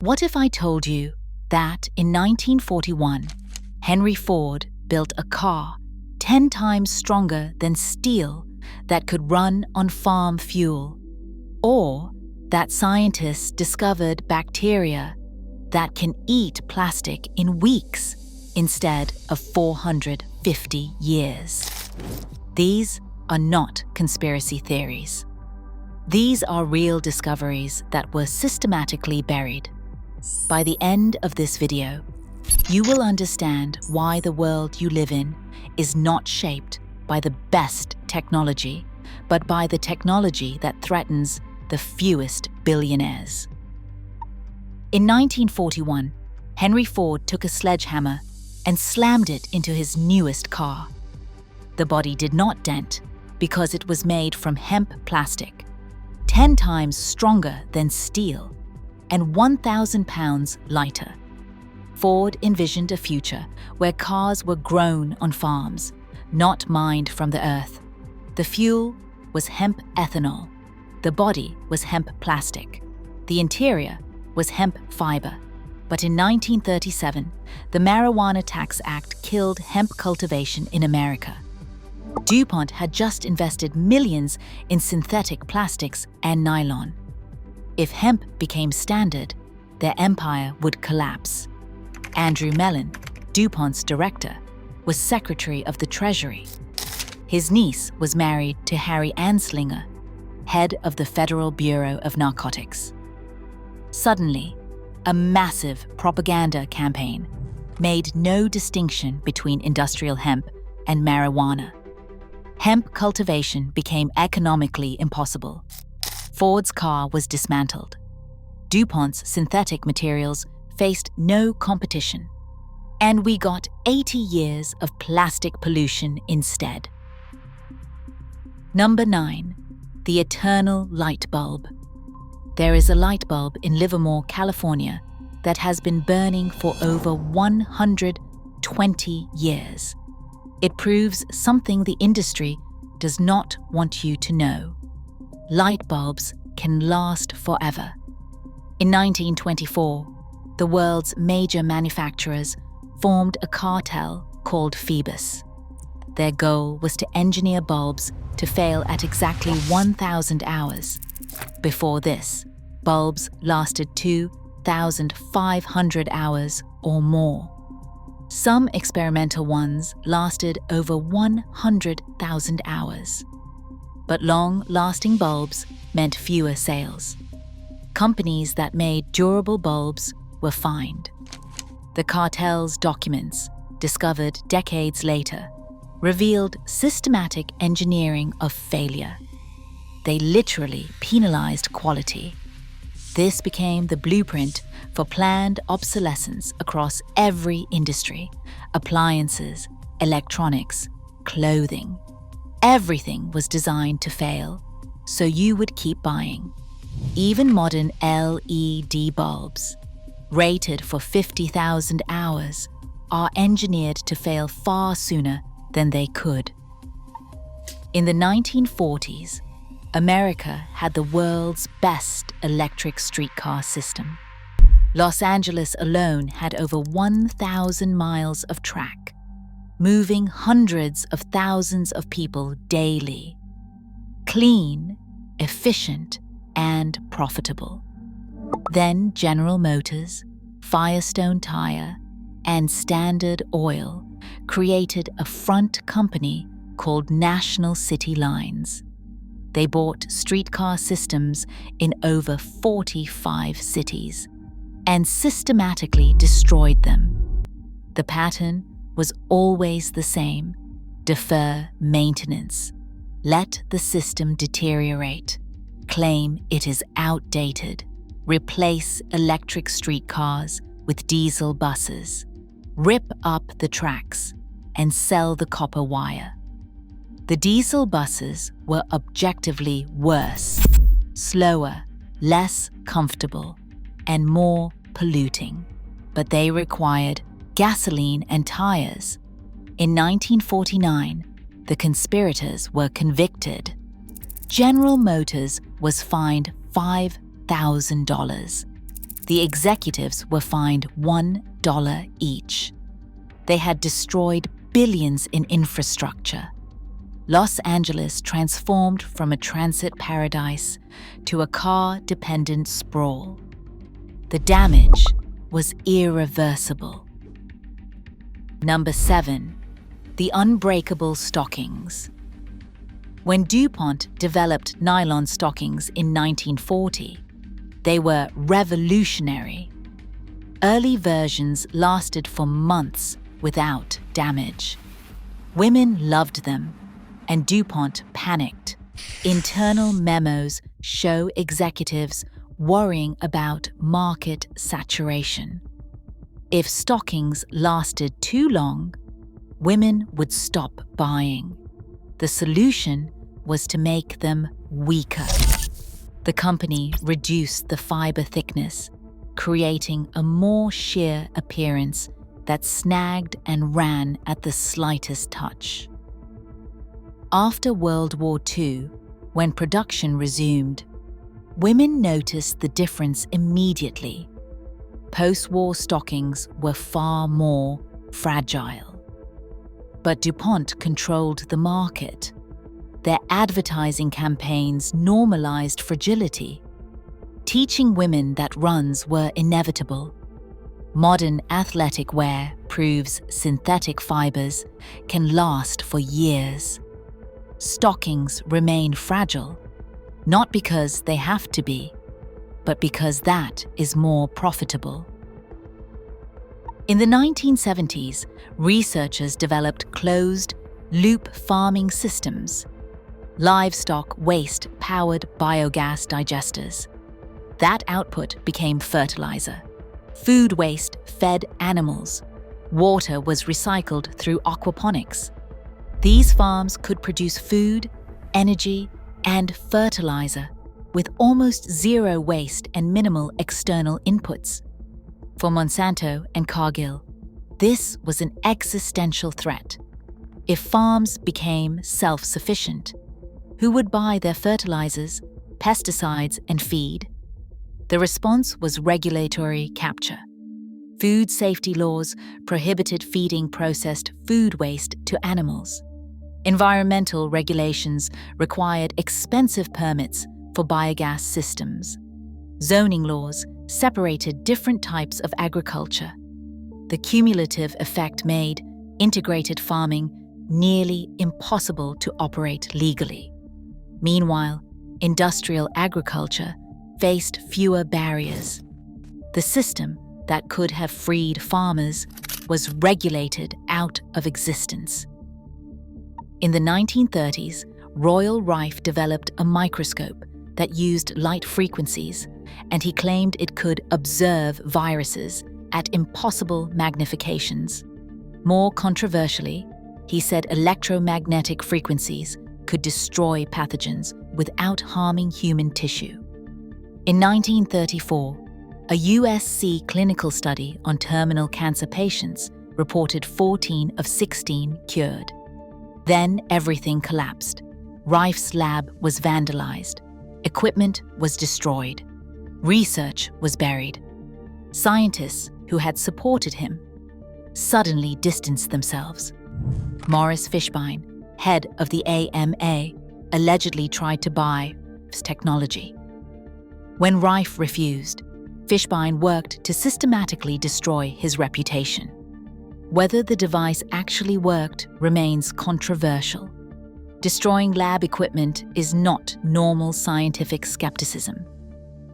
What if I told you that in 1941, Henry Ford built a car 10 times stronger than steel that could run on farm fuel? Or that scientists discovered bacteria that can eat plastic in weeks instead of 450 years? These are not conspiracy theories. These are real discoveries that were systematically buried. By the end of this video, you will understand why the world you live in is not shaped by the best technology, but by the technology that threatens the fewest billionaires. In 1941, Henry Ford took a sledgehammer and slammed it into his newest car. The body did not dent because it was made from hemp plastic, 10 times stronger than steel and 1,000 pounds lighter. Ford envisioned a future where cars were grown on farms, not mined from the earth. The fuel was hemp ethanol. The body was hemp plastic. The interior was hemp fiber. But in 1937, the Marijuana Tax Act killed hemp cultivation in America. DuPont had just invested millions in synthetic plastics and nylon. If hemp became standard, their empire would collapse. Andrew Mellon, DuPont's director, was Secretary of the Treasury. His niece was married to Harry Anslinger, head of the Federal Bureau of Narcotics. Suddenly, a massive propaganda campaign made no distinction between industrial hemp and marijuana. Hemp cultivation became economically impossible. Ford's car was dismantled. DuPont's synthetic materials faced no competition. And we got 80 years of plastic pollution instead. Number 9. The eternal light bulb. There is a light bulb in Livermore, California, that has been burning for over 120 years. It proves something the industry does not want you to know. Light bulbs can last forever. In 1924, the world's major manufacturers formed a cartel called Phoebus. Their goal was to engineer bulbs to fail at exactly 1,000 hours. Before this, bulbs lasted 2,500 hours or more. Some experimental ones lasted over 100,000 hours. But long-lasting bulbs meant fewer sales. Companies that made durable bulbs were fined. The cartel's documents, discovered decades later, revealed systematic engineering of failure. They literally penalized quality. This became the blueprint for planned obsolescence across every industry: appliances, electronics, clothing. Everything was designed to fail, so you would keep buying. Even modern LED bulbs, rated for 50,000 hours, are engineered to fail far sooner than they could. In the 1940s, America had the world's best electric streetcar system. Los Angeles alone had over 1,000 miles of track, moving hundreds of thousands of people daily. Clean, efficient, and profitable. Then General Motors, Firestone Tire, and Standard Oil created a front company called National City Lines. They bought streetcar systems in over 45 cities and systematically destroyed them. The pattern was always the same: defer maintenance, let the system deteriorate, claim it is outdated, replace electric streetcars with diesel buses, rip up the tracks, and sell the copper wire. The diesel buses were objectively worse, slower, less comfortable, and more polluting, but they required gasoline and tires. In 1949, the conspirators were convicted. General Motors was fined $5,000. The executives were fined $1 each. They had destroyed billions in infrastructure. Los Angeles transformed from a transit paradise to a car-dependent sprawl. The damage was irreversible. Number 7. The unbreakable stockings. When DuPont developed nylon stockings in 1940, they were revolutionary. Early versions lasted for months without damage. Women loved them, and DuPont panicked. Internal memos show executives worrying about market saturation. If stockings lasted too long, women would stop buying. The solution was to make them weaker. The company reduced the fiber thickness, creating a more sheer appearance that snagged and ran at the slightest touch. After World War II, when production resumed, women noticed the difference immediately. Post-war stockings were far more fragile. But DuPont controlled the market. Their advertising campaigns normalized fragility, teaching women that runs were inevitable. Modern athletic wear proves synthetic fibers can last for years. Stockings remain fragile, not because they have to be, but because that is more profitable. In the 1970s, researchers developed closed-loop farming systems, livestock waste-powered biogas digesters. That output became fertilizer. Food waste fed animals. Water was recycled through aquaponics. These farms could produce food, energy, and fertilizer with almost zero waste and minimal external inputs. For Monsanto and Cargill, this was an existential threat. If farms became self-sufficient, who would buy their fertilizers, pesticides, and feed? The response was regulatory capture. Food safety laws prohibited feeding processed food waste to animals. Environmental regulations required expensive permits for biogas systems. Zoning laws separated different types of agriculture. The cumulative effect made integrated farming nearly impossible to operate legally. Meanwhile, industrial agriculture faced fewer barriers. The system that could have freed farmers was regulated out of existence. In the 1930s, Royal Rife developed a microscope that used light frequencies, and he claimed it could observe viruses at impossible magnifications. More controversially, he said electromagnetic frequencies could destroy pathogens without harming human tissue. In 1934, a USC clinical study on terminal cancer patients reported 14 of 16 cured. Then everything collapsed. Rife's lab was vandalized. Equipment was destroyed. Research was buried. Scientists who had supported him suddenly distanced themselves. Morris Fishbein, head of the AMA, allegedly tried to buy Rife's technology. When Rife refused, Fishbein worked to systematically destroy his reputation. Whether the device actually worked remains controversial. Destroying lab equipment is not normal scientific skepticism.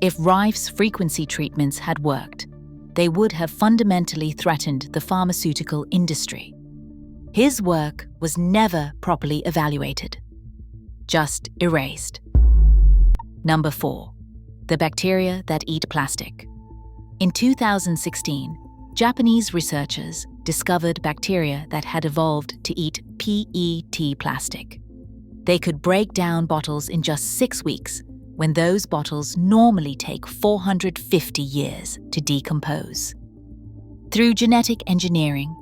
If Rife's frequency treatments had worked, they would have fundamentally threatened the pharmaceutical industry. His work was never properly evaluated, just erased. Number 4. The bacteria that eat plastic. In 2016, Japanese researchers discovered bacteria that had evolved to eat PET plastic. They could break down bottles in just 6 weeks, when those bottles normally take 450 years to decompose. Through genetic engineering,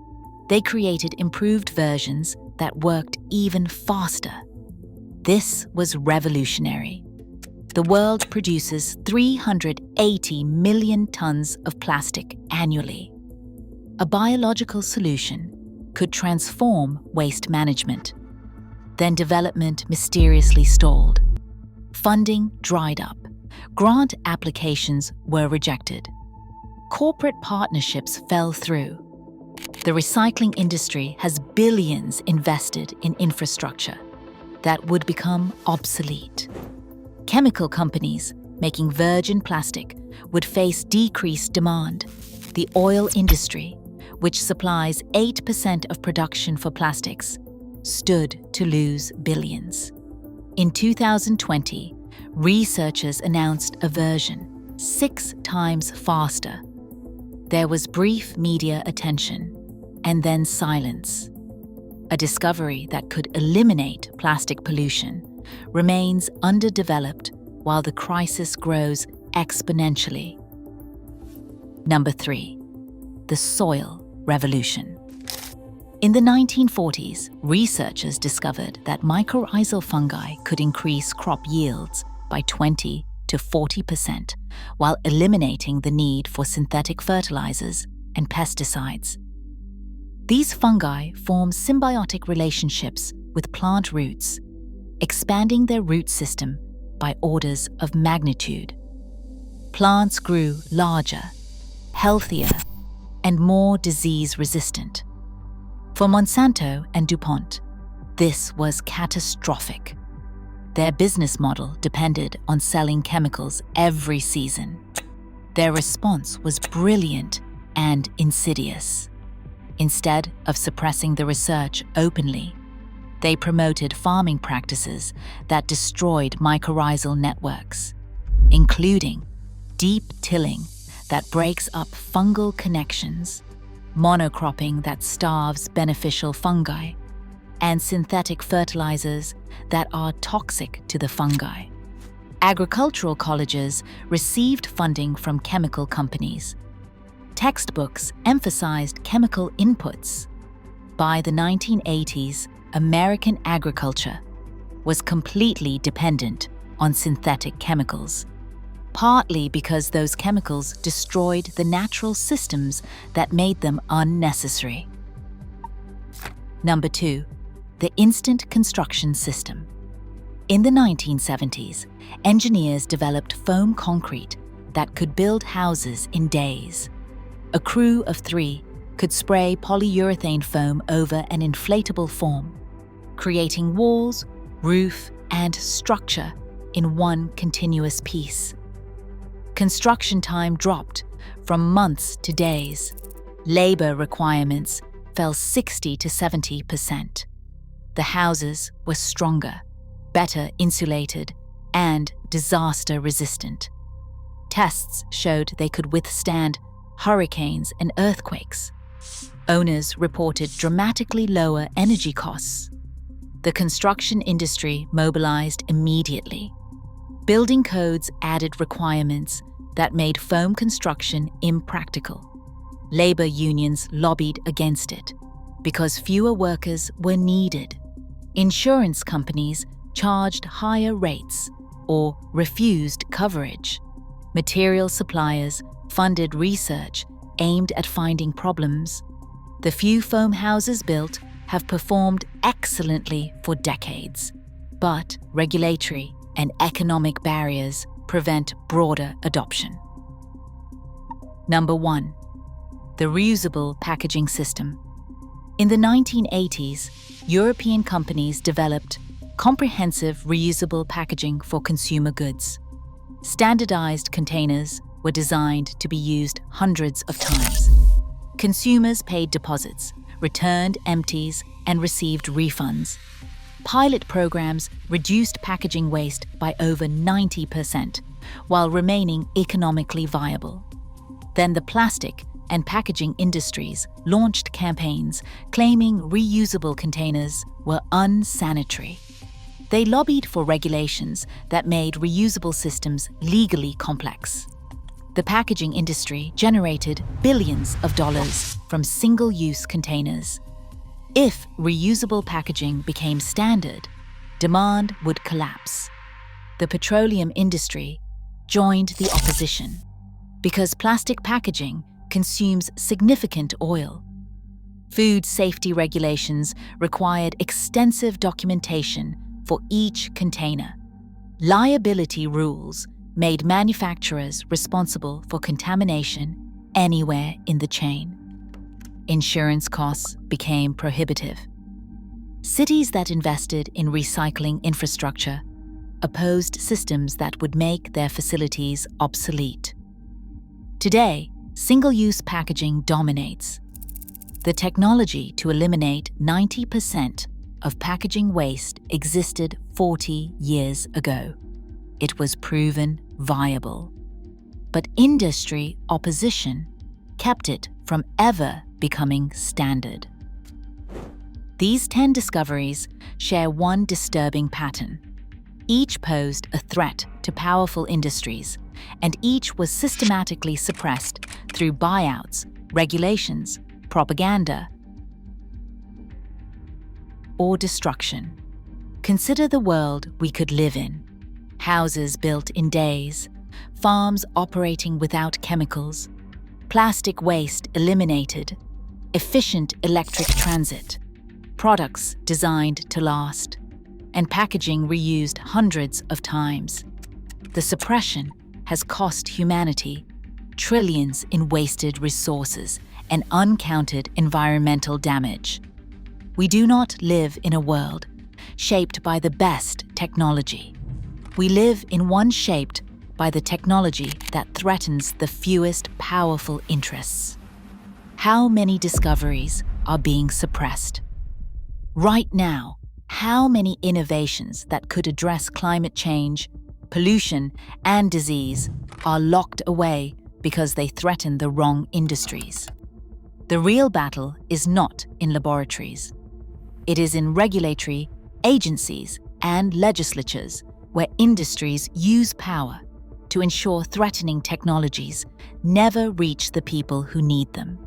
they created improved versions that worked even faster. This was revolutionary. the world produces 380 million tons of plastic annually. A biological solution could transform waste management. Then development mysteriously stalled. Funding dried up. Grant applications were rejected. Corporate partnerships fell through. The recycling industry has billions invested in infrastructure that would become obsolete. Chemical companies making virgin plastic would face decreased demand. The oil industry, which supplies 8% of production for plastics, stood to lose billions. In 2020, researchers announced a version 6 times faster. There was brief media attention, and then silence. A discovery that could eliminate plastic pollution remains underdeveloped while the crisis grows exponentially. Number 3. The soil revolution. In the 1940s, researchers discovered that mycorrhizal fungi could increase crop yields by 20 to 40% while eliminating the need for synthetic fertilizers and pesticides. These fungi form symbiotic relationships with plant roots, expanding their root system by orders of magnitude. Plants grew larger, healthier, and more disease-resistant. For Monsanto and DuPont, this was catastrophic. Their business model depended on selling chemicals every season. Their response was brilliant and insidious. Instead of suppressing the research openly, they promoted farming practices that destroyed mycorrhizal networks, including deep tilling that breaks up fungal connections, monocropping that starves beneficial fungi, and synthetic fertilizers that are toxic to the fungi. Agricultural colleges received funding from chemical companies. Textbooks emphasized chemical inputs. By the 1980s, American agriculture was completely dependent on synthetic chemicals, partly because those chemicals destroyed the natural systems that made them unnecessary. Number 2. The instant construction system. In the 1970s, engineers developed foam concrete that could build houses in days. A crew of 3 could spray polyurethane foam over an inflatable form, creating walls, roof, and structure in one continuous piece. Construction time dropped from months to days. Labor requirements fell 60 to 70%. The houses were stronger, better insulated, and disaster-resistant. Tests showed they could withstand hurricanes and earthquakes. Owners reported dramatically lower energy costs. The construction industry mobilized immediately. Building codes added requirements that made foam construction impractical. Labor unions lobbied against it because fewer workers were needed. Insurance companies charged higher rates or refused coverage. Material suppliers funded research aimed at finding problems. The few foam houses built have performed excellently for decades, but regulatory and economic barriers prevent broader adoption. Number 1. The reusable packaging system. In the 1980s, European companies developed comprehensive reusable packaging for consumer goods. Standardized containers were designed to be used hundreds of times. Consumers paid deposits, returned empties, and received refunds. Pilot programs reduced packaging waste by over 90%, while remaining economically viable. Then the plastic and packaging industries launched campaigns claiming reusable containers were unsanitary. They lobbied for regulations that made reusable systems legally complex. The packaging industry generated billions of dollars from single-use containers. If reusable packaging became standard, demand would collapse. the petroleum industry joined the opposition because plastic packaging consumes significant oil. Food safety regulations required extensive documentation for each container. Liability rules made manufacturers responsible for contamination anywhere in the chain. Insurance costs became prohibitive. Cities that invested in recycling infrastructure opposed systems that would make their facilities obsolete. Today, single-use packaging dominates. The technology to eliminate 90% of packaging waste existed 40 years ago. It was proven viable. But industry opposition kept it from ever becoming standard. These 10 discoveries share one disturbing pattern. Each posed a threat to powerful industries, and each was systematically suppressed through buyouts, regulations, propaganda, or destruction. Consider the world we could live in. Houses built in days, farms operating without chemicals, plastic waste eliminated, efficient electric transit, products designed to last, and packaging reused hundreds of times. The suppression has cost humanity trillions in wasted resources and uncounted environmental damage. We do not live in a world shaped by the best technology. We live in one shaped by the technology that threatens the fewest powerful interests. How many discoveries are being suppressed? Right now, how many innovations that could address climate change, pollution, and disease are locked away because they threaten the wrong industries? The real battle is not in laboratories. It is in regulatory agencies and legislatures where industries use power to ensure threatening technologies never reach the people who need them.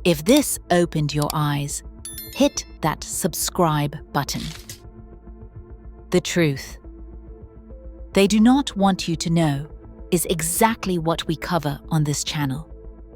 If this opened your eyes, hit that subscribe button. The truth they do not want you to know is exactly what we cover on this channel.